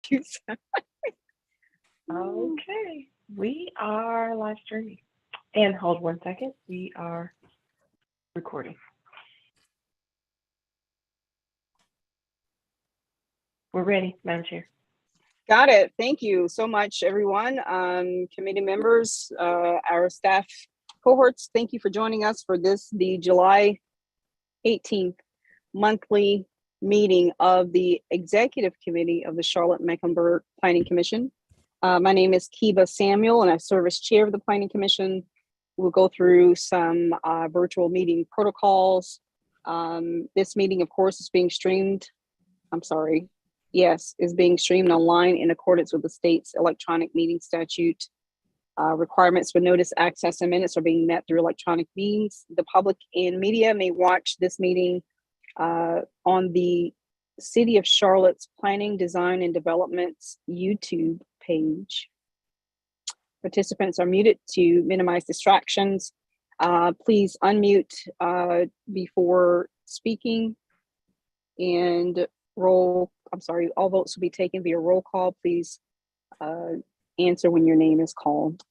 too soon. Okay, we are live streaming. And hold 1 second, we are recording. We're ready, Madam Chair. Got it. Thank you so much, everyone. Committee members, our staff cohorts, thank you for joining us for the July 18th monthly meeting of the Executive Committee of the Charlotte-Mecklenburg Planning Commission. My name is Kiva Samuel, and I serve as chair of the Planning Commission. We'll go through some virtual meeting protocols. This meeting, of course, is being streamed. Is being streamed online in accordance with the state's electronic meeting statute. Requirements for notice, access, and minutes are being met through electronic means. The public and media may watch this meeting on the City of Charlotte's Planning, Design, and Development's YouTube page. Participants are muted to minimize distractions. Please unmute before speaking, and all votes will be taken via roll call. Please answer when your name is called.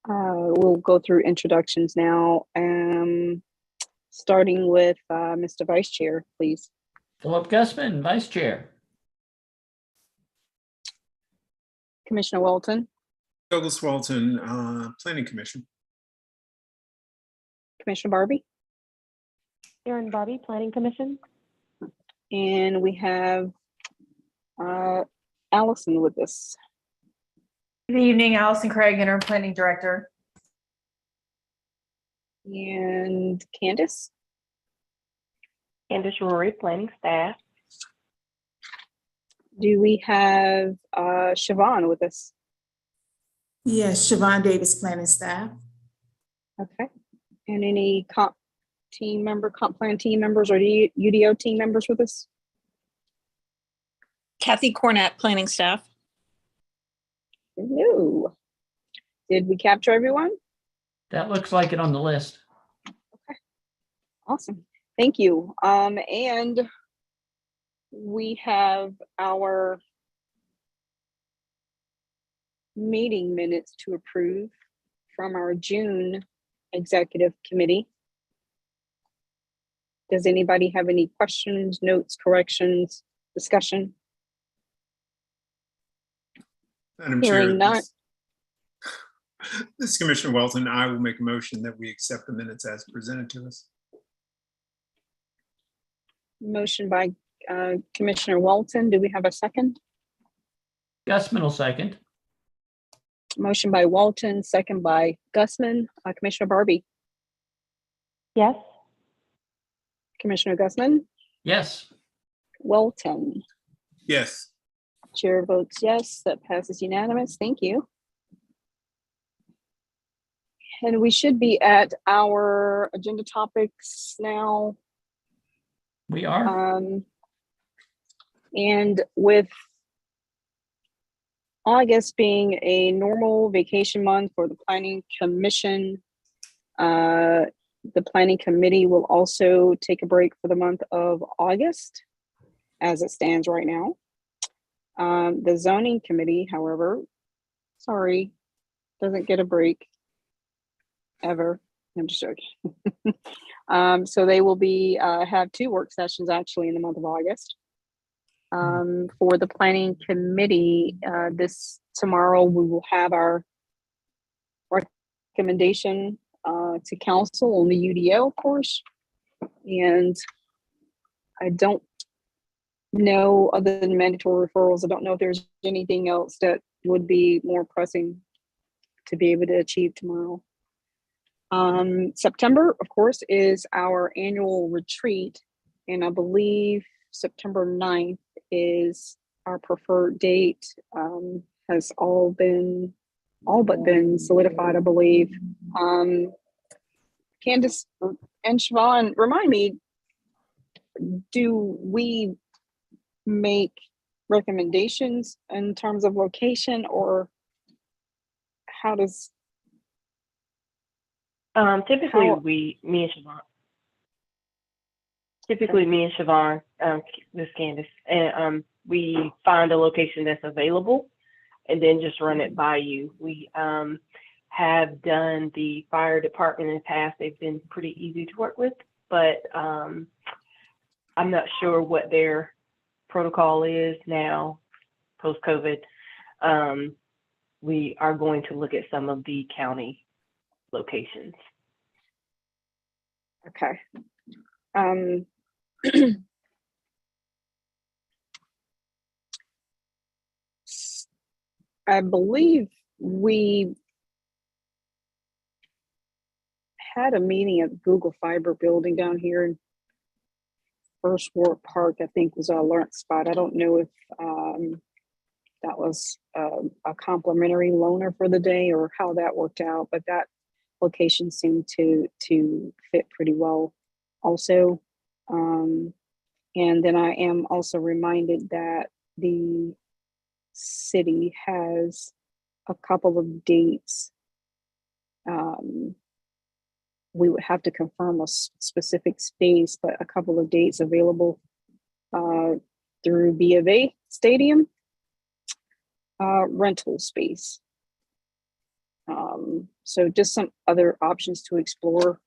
We'll go through introductions now, starting with Mr. Vice Chair, please. Philip Gussman, Vice Chair. Commissioner Walton. Douglas Walton, Planning Commission. Commissioner Barbie. Erin Bobby, Planning Commission. And we have Allison with us. Good evening, Allison Craig, Interim Planning Director. And Candace. Candace Rory, Planning Staff. Do we have Siobhan with us? Yes, Siobhan Davis, Planning Staff. Okay. And any comp plan team members, or UDO team members with us? Kathy Cornett, Planning Staff. No. Did we capture everyone? That looks like it on the list. Okay. Awesome. Thank you. And we have our meeting minutes to approve from our June Executive Committee. Does anybody have any questions, notes, corrections, discussion? Madam Hearing Chair, none. This is Commissioner Walton. I will make a motion that we accept the minutes as presented to us. Motion by Commissioner Walton. Do we have a second? Gussman will second. Motion by Walton, second by Gussman. Commissioner Barbie. Yes. Commissioner Gussman. Yes. Walton. Yes. Chair votes yes. That passes unanimous. Thank you. And we should be at our agenda topics now. We are. And with August being a normal vacation month for the Planning Commission, the Planning Committee will also take a break for the month of August as it stands right now. The Zoning Committee, however, doesn't get a break ever. I'm just joking. So they will be have 2 work sessions actually in the month of August. For the Planning Committee, tomorrow we will have our recommendation to council on the UDO, of course. And I don't know, other than mandatory referrals, I don't know if there's anything else that would be more pressing to be able to achieve tomorrow. September, of course, is our annual retreat, and I believe September 9th is our preferred date. Has all but been solidified, I believe. Candace and Siobhan, remind me, do we make recommendations in terms of location, or how does Typically me and Siobhan this Candace, and we find a location that's available, and then just run it by you. We have done the fire department in the past. They've been pretty easy to work with, but I'm not sure what their protocol is now post-COVID. We are going to look at some of the county locations. Okay. I believe we had a meeting at Google Fiber building down here in First Ward Park, I think was our learn spot. I don't know if that was a complimentary loaner for the day or how that worked out, but that location seemed to fit pretty well also. And then I am also reminded that the city has a couple of dates. We would have to confirm a specific space, but a couple of dates available through B of A Stadium rental space. So just some other options to explore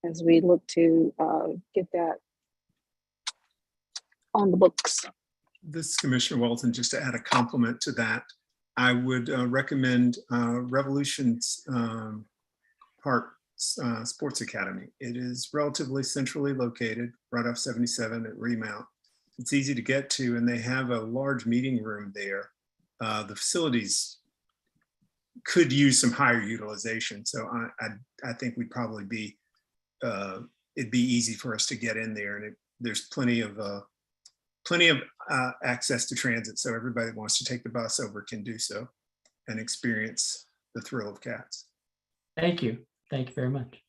as we look to get that on the books. This is Commissioner Walton. Just to add a compliment to that, I would recommend Revolution's Park Sports Academy. It is relatively centrally located, right off 77 at Remount. It's easy to get to, and they have a large meeting room there. The facilities could use some higher utilization, so I think we'd probably be it'd be easy for us to get in there, and there's plenty of access to transit, so everybody that wants to take the bus over can do so and experience the thrill of cats. Thank you. Thank you very much.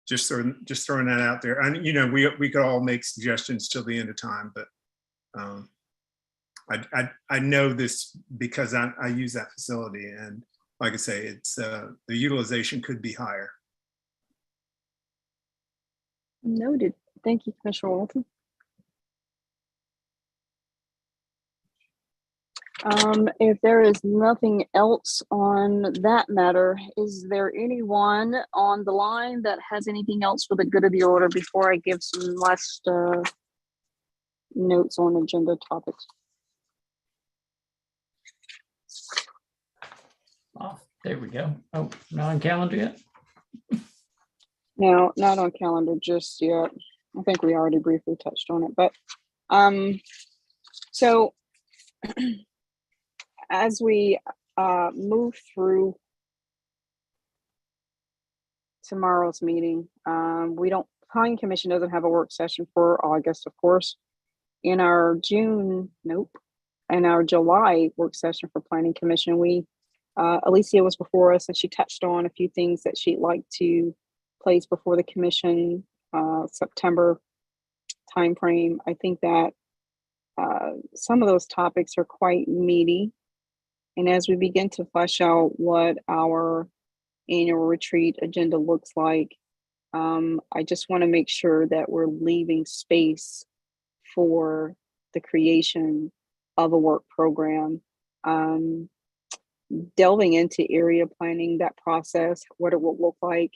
Just throwing that out there. And you know, we could all make suggestions till the end of time, but I know this because I use that facility, and like I say, it's the utilization could be higher. Noted. Thank you, Commissioner Walton. If there is nothing else on that matter, is there anyone on the line that has anything else for the good of the order before I give some last notes on agenda topics? Oh, there we go. Oh, not on calendar yet? No, not on calendar just yet. I think we already briefly touched on it, but so as we move through tomorrow's meeting, Planning Commission doesn't have a work session for August, of course. In our July work session for Planning Commission, Alicia was before us and she touched on a few things that she'd like to place before the commission September timeframe. I think that some of those topics are quite meaty. And as we begin to flesh out what our annual retreat agenda looks like, I just want to make sure that we're leaving space for the creation of a work program, delving into area planning, that process, what it will look like,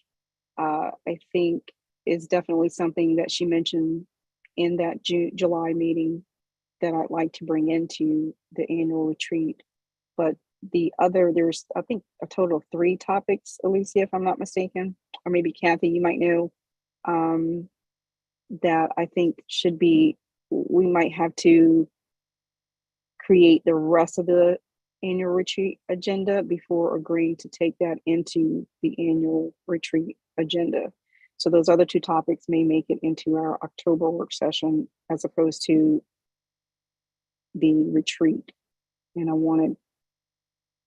I think is definitely something that she mentioned in that July meeting that I'd like to bring into the annual retreat. But there's, I think, a total of 3 topics, Alicia, if I'm not mistaken, or maybe Kathy, you might know, that I think we might have to create the rest of the annual retreat agenda before agreeing to take that into the annual retreat agenda. So those other 2 topics may make it into our October work session as opposed to the retreat. And I wanted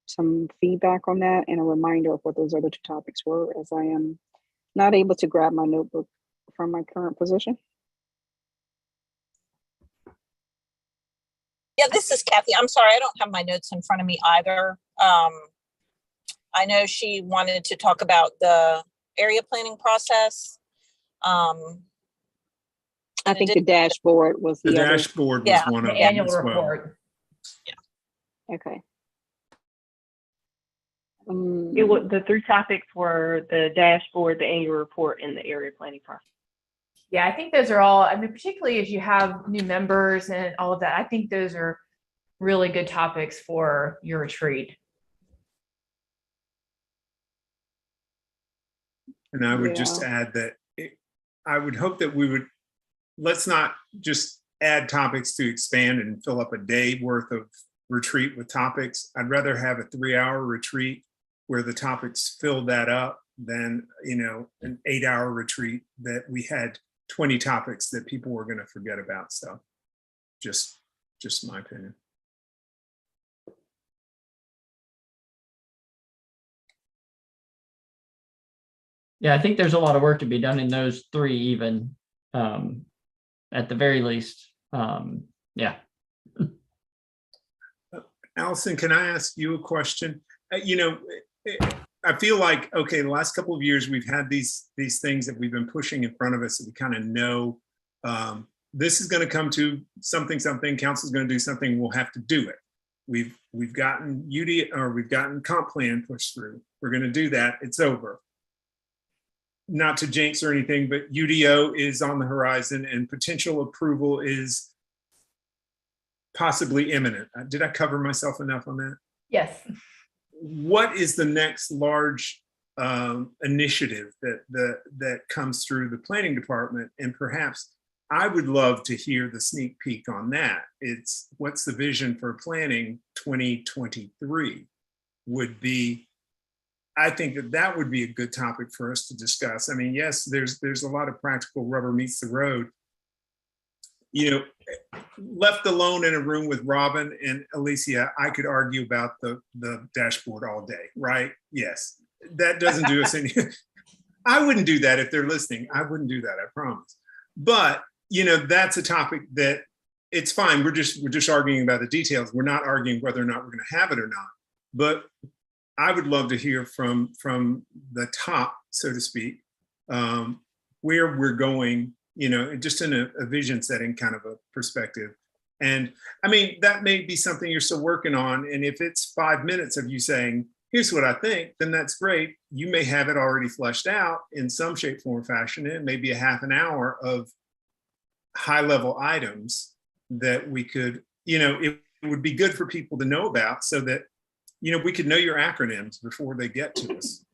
some feedback on that and a reminder of what those other 2 topics were, as I am not able to grab my notebook from my current position. Yeah, this is Kathy. I'm sorry, I don't have my notes in front of me either. I know she wanted to talk about the area planning process. I think the dashboard was The the other. dashboard was Yeah, one The of them annual as well. report. Okay. It was, the three topics were the dashboard, the annual report, and the area planning process. Yeah, I think those are all, I mean, particularly as you have new members and all of that, I think those are really good topics for your retreat. And I would just Yeah. add that I would hope that we would, let's not just add topics to expand and fill up a day worth of retreat with topics. I'd rather have a 3-hour retreat where the topics fill that up than, you know, an 8-hour retreat that we had 20 topics that people were going to forget about. So just my opinion. Yeah, I think there's a lot of work to be done in those three even, at the very least. Yeah. Allison, can I ask you a question? You know, I feel like, okay, the last couple of years, we've had these things that we've been pushing in front of us that we kind of know this is going to come to something, council's going to do something, we'll have to do it. We've gotten we've gotten comp plan pushed through. We're going to do that. It's over. Not to jinx or anything, but UDO is on the horizon and potential approval is possibly imminent. Did I cover myself enough on that? Yes. What is the next large initiative that comes through the planning department? And perhaps I would love to hear the sneak peek on that. It's what's the vision for planning 2023 would be. I think that would be a good topic for us to discuss. I mean, yes, there's a lot of practical rubber meets the road. You know, left alone in a room with Robin and Alicia, I could argue about the dashboard all day, right? Yes, that doesn't do us any. I wouldn't do that if they're listening. I wouldn't do that, I promise. But, you know, that's a topic that it's fine. We're just arguing about the details. We're not arguing whether or not we're going to have it or not. But I would love to hear from the top, so to speak, where we're going, you know, just in a vision setting kind of a perspective. And I mean, that may be something you're still working on. And if it's 5 minutes of you saying, here's what I think, then that's great. You may have it already fleshed out in some shape, form, or fashion. It may be a half an hour of high level items that we could, you know, it would be good for people to know about so that, you know, we could know your acronyms before they get to us.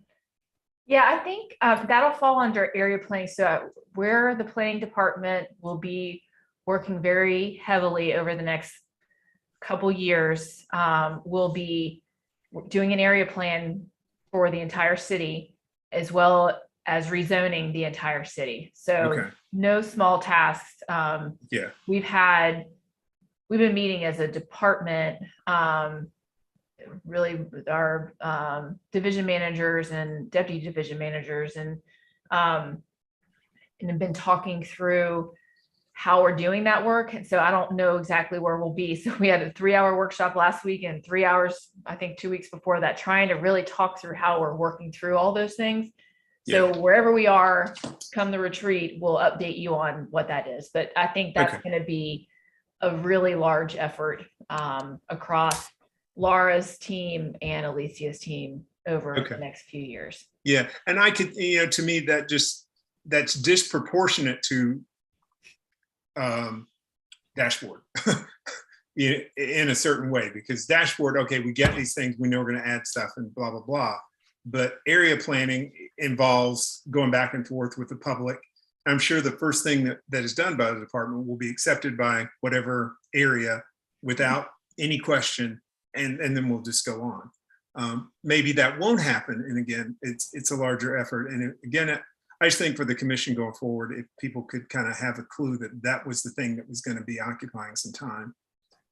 Yeah, I think that'll fall under area planning. So where the planning department will be working very heavily over the next couple years, we'll be doing an area plan for the entire city, as well as rezoning the entire city. So Okay. No small tasks. Yeah. We've been meeting as a department, really with our division managers and deputy division managers, and have been talking through how we're doing that work. And so I don't know exactly where we'll be. So we had a 3-hour workshop last week and 3 hours, I think 2 weeks before that, trying to really talk through how we're working through all those things. So wherever we are, come the retreat, we'll update you on what that is. But I think that's going to be a really large effort across Laura's team and Alicia's team over the next few years. Yeah, and I could, you know, to me that's disproportionate to dashboard in a certain way, because dashboard, okay, we get these things, we know we're going to add stuff and blah blah blah, but area planning involves going back and forth with the public. I'm sure the first thing that is done by the department will be accepted by whatever area without any question. And then we'll just go on. Maybe that won't happen. And again, it's a larger effort. And again, I just think for the commission going forward, if people could kind of have a clue that was the thing that was going to be occupying some time.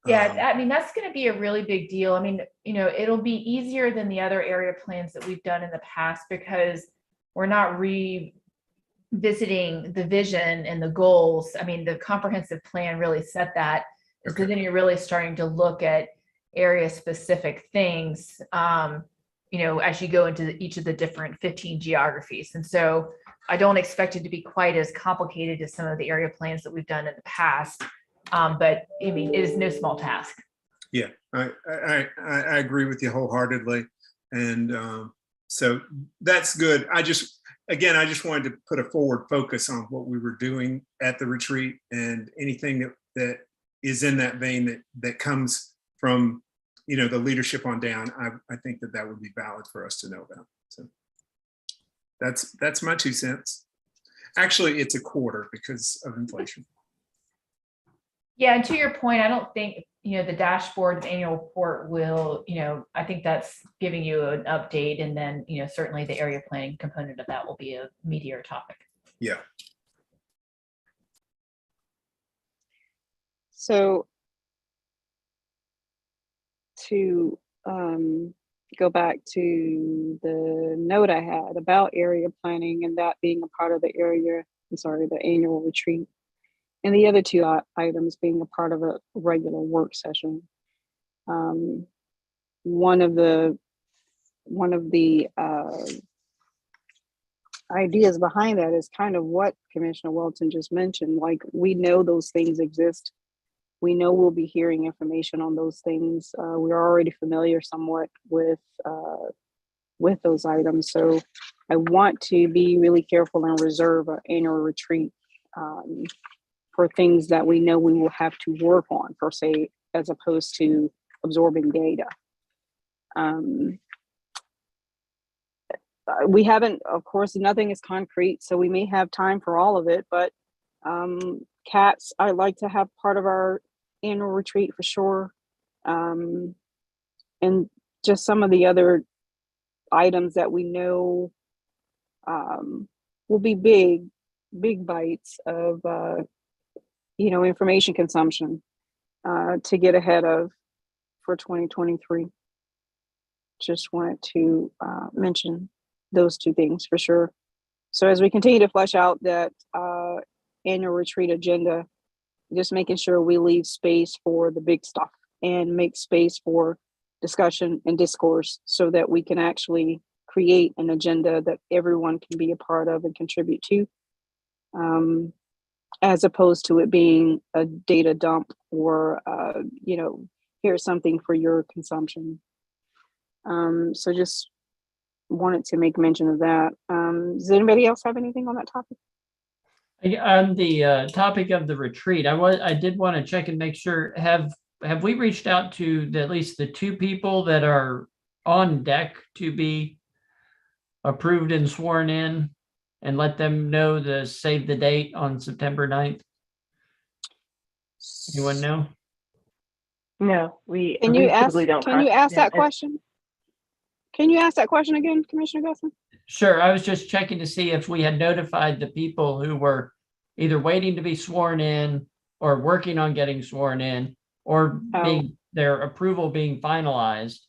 Yeah, I mean, that's going to be a really big deal. I mean, you know, it'll be easier than the other area plans that we've done in the past because we're not revisiting the vision and the goals. I mean, the comprehensive plan really set that. So then you're really starting to look at area specific things, you know, as you go into each of the different 15 geographies. And so I don't expect it to be quite as complicated as some of the area plans that we've done in the past. But I mean, it is no small task. Yeah, I agree with you wholeheartedly. And so that's good. I just wanted to put a forward focus on what we were doing at the retreat, and anything that is in that vein that comes from, you know, the leadership on down. I think that would be valid for us to know about. So that's my 2 cents. Actually, it's a quarter because of inflation. Yeah, and to your point, I don't think, you know, the dashboard and annual report will, you know, I think that's giving you an update, and then, you know, certainly the area planning component of that will be a meatier topic. Yeah. So to go back to the note I had about area planning and that being a part of the the annual retreat, and the other two items being a part of a regular work session. One of the ideas behind that is kind of what Commissioner Welton just mentioned. Like, we know those things exist. We know we'll be hearing information on those things. We're already familiar somewhat with those items. So I want to be really careful and reserve an annual retreat for things that we know we will have to work on, per se, as opposed to absorbing data. We haven't, of course, nothing is concrete, so we may have time for all of it, but CATS, I'd like to have part of our annual retreat for sure. And just some of the other items that we know will be big bites of information consumption to get ahead of for 2023. Just wanted to mention those two things for sure. So as we continue to flesh out that annual retreat agenda, just making sure we leave space for the big stuff and make space for discussion and discourse so that we can actually create an agenda that everyone can be a part of and contribute to, as opposed to it being a data dump or, here's something for your consumption. So just wanted to make mention of that. Does anybody else have anything on that topic? On the topic of the retreat, I did want to check and make sure, have we reached out to at least the 2 people that are on deck to be approved and sworn in, and let them know to save the date on September 9th? Anyone know? No, we Can you ask typically don't. that question? Can you ask that question again, Commissioner Gusman? Sure. I was just checking to see if we had notified the people who were either waiting to be sworn in or working on getting sworn in, or their approval being finalized,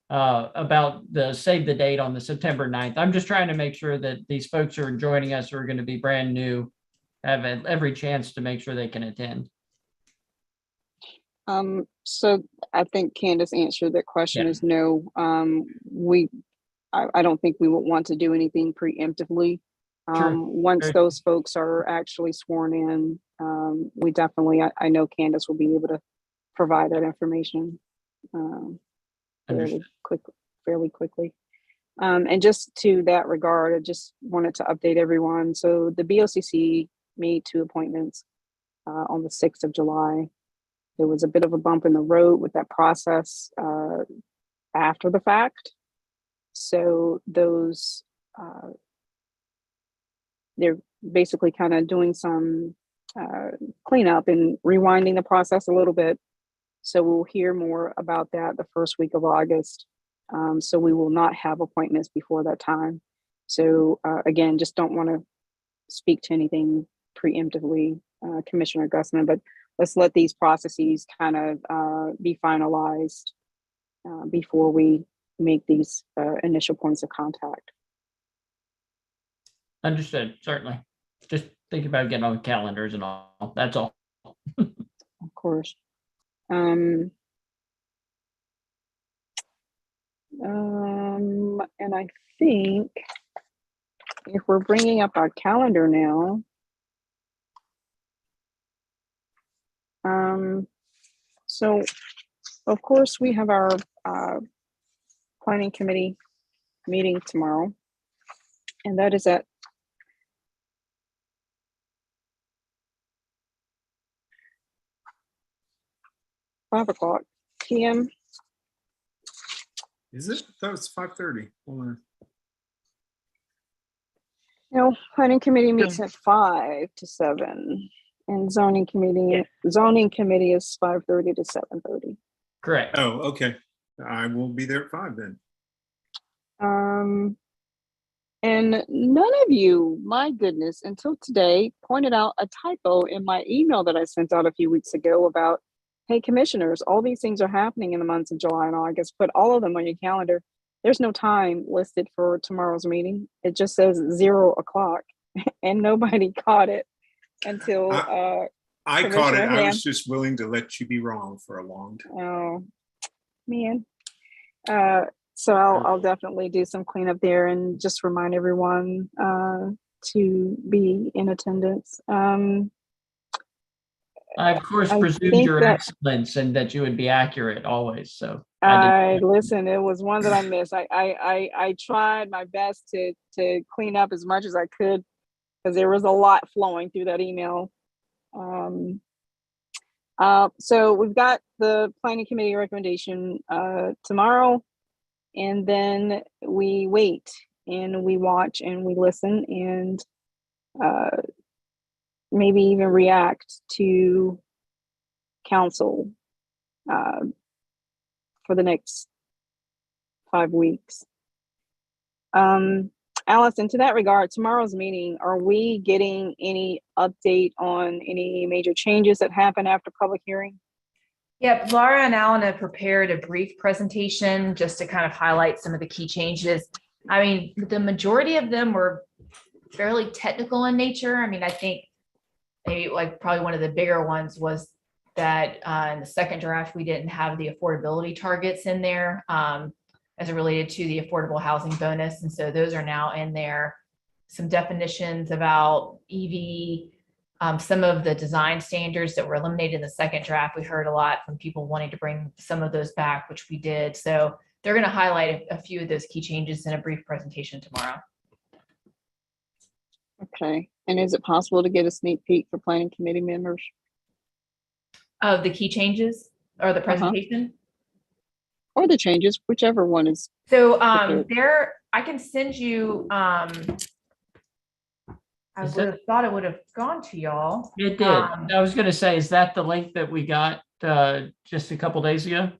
about the save the date on the September 9th. I'm just trying to make sure that these folks who are joining us who are going to be brand new have every chance to make sure they can attend. So I think Candace answered that question is no. I don't think we would want to do anything preemptively. Once those folks are actually sworn in, we definitely, I know Candace will be able to provide that information fairly quickly. And just to that regard, I just wanted to update everyone. So the BOCC made 2 appointments on the 6th of July. There was a bit of a bump in the road with that process after the fact. So those, they're basically kind of doing some cleanup and rewinding the process a little bit. So we'll hear more about that the first week of August. So we will not have appointments before that time. So again, just don't want to speak to anything preemptively, Commissioner Gusman, but let's let these processes kind of be finalized before we make these initial points of contact. Understood, certainly. Just think about getting on calendars and all. That's all. Of course. And I think if we're bringing up our calendar now, so of course we have our planning committee meeting tomorrow, and that is at 5:00 p.m. Is it? That was 5:30. Hold on. No, planning committee meets at 5 to 7, and zoning committee is 5:30 to 7:30. Correct. Oh, okay. I will be there at 5 then. And none of you, my goodness, until today, pointed out a typo in my email that I sent out a few weeks ago about, hey, commissioners, all these things are happening in the months of July and August. Put all of them on your calendar. There's no time listed for tomorrow's meeting. It just says 0 o'clock, and nobody caught it until I caught Commissioner it. I Ham. was just willing to let you be wrong for a long time. Oh, man. So I'll definitely do some cleanup there and just remind everyone to be in attendance. I of course I presumed think your that- excellence and that you would be accurate always. So Listen, it was one that I missed. I tried my best to clean up as much as I could because there was a lot flowing through that email. So we've got the planning committee recommendation tomorrow, and then we wait and we watch and we listen and maybe even react to council for the next 5 weeks. Allison, to that regard, tomorrow's meeting, are we getting any update on any major changes that happen after public hearing? Yep, Laura and Alan have prepared a brief presentation just to kind of highlight some of the key changes. I mean, the majority of them were fairly technical in nature. I mean, I think maybe like probably one of the bigger ones was that in the second draft, we didn't have the affordability targets in there as it related to the affordable housing bonus. And so those are now in there. Some definitions about EV, some of the design standards that were eliminated in the second draft. We heard a lot from people wanting to bring some of those back, which we did. So they're going to highlight a few of those key changes in a brief presentation tomorrow. Okay. And is it possible to get a sneak peek for planning committee members? Of the key changes or the presentation? Or the changes, whichever one is. So Okay. there, I can send you, I Is would that- have thought it would have gone to y'all. it did. I was going to say, is that the link that we got just a couple days ago?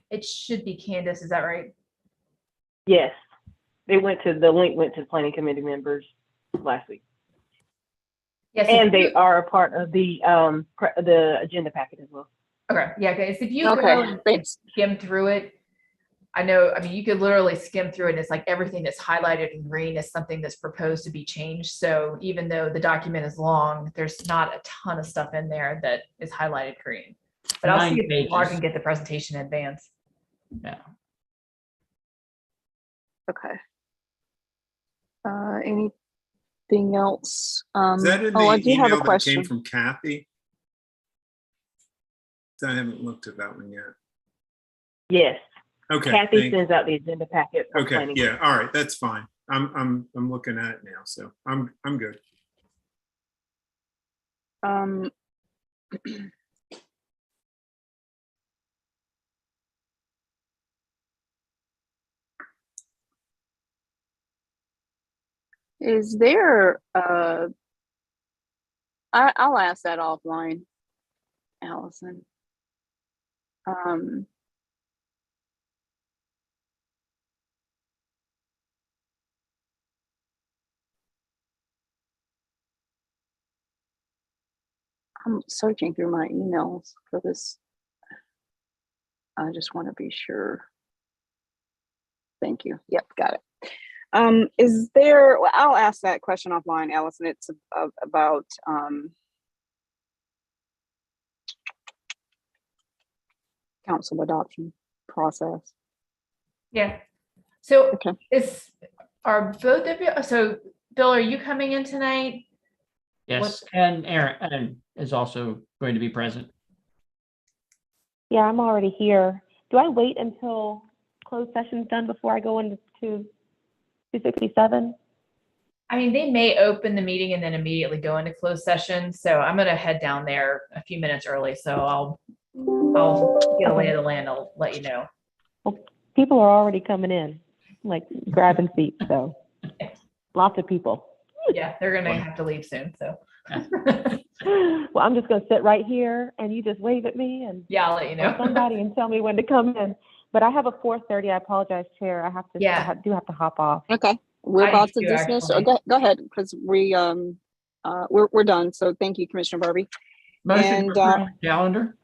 It should be Candace, is that right? Yes, the link went to planning committee members last week. Yes. And they are a part of the agenda packet as well. Okay, yeah, guys, if you go Okay, and thanks. skim through it, I mean, you could literally skim through it. And it's like everything that's highlighted in green is something that's proposed to be changed. So even though the document is long, there's not a ton of stuff in there that is highlighted green. But I'll 9 see if Laura pages. can get the presentation in advance. Yeah. Okay. Anything else? Is that in the I do have email a that question. came from Kathy? I haven't looked at that one yet. Yes, Okay. Kathy sends out the agenda packet for Okay, planning. yeah, all right, that's fine. I'm looking at it now, so I'm good. Is there I'll ask that offline, Allison. I'm searching through my emails for this. I just want to be sure. Thank you. Yep, got it. Is there, well, I'll ask that question offline, Allison. It's about council adoption process. Yeah. So Okay. it's Are both of you, so Bill, are you coming in tonight? Yes, and Aaron is also going to be present. Yeah, I'm already here. Do I wait until closed session's done before I go into 267? I mean, they may open the meeting and then immediately go into closed session, so I'm gonna head down there a few minutes early, so I'll get a lay of the land, I'll let you know. People are already coming in, like grabbing seats, so lots of people. Yeah, they're gonna have to leave soon, so. Well, I'm just gonna sit right here and you just wave at me and Yeah, I'll let you or know. somebody and tell me when to come in. But I have a 4:30. I apologize, Chair. I have to. Yeah. Do have to hop off. Okay, we're I about do to too, dismiss. actually. Go ahead, because we're done. So thank you, Commissioner Barbie. Motion And, to approve the calendar.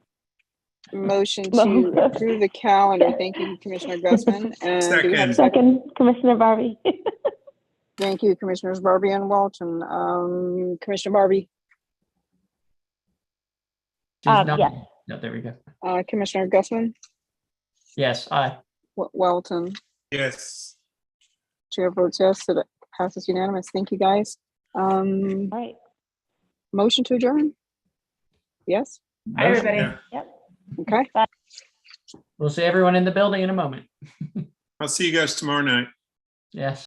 Motion to approve the calendar. Thank you, Commissioner Grossman. And do we have a Second. second? Second, Commissioner Barbie. Thank you, Commissioners Barbie and Walton. Commissioner Barbie, She's not- yes. No, there we go. Commissioner Grossman, Yes, aye. Walton, Yes. Chair votes yes, so that passes unanimous. Thank you, guys. All right. Motion to adjourn? Yes? Hi, Motion. everybody. Yeah. Okay. We'll see everyone in the building in a moment. I'll see you guys tomorrow night. Yes.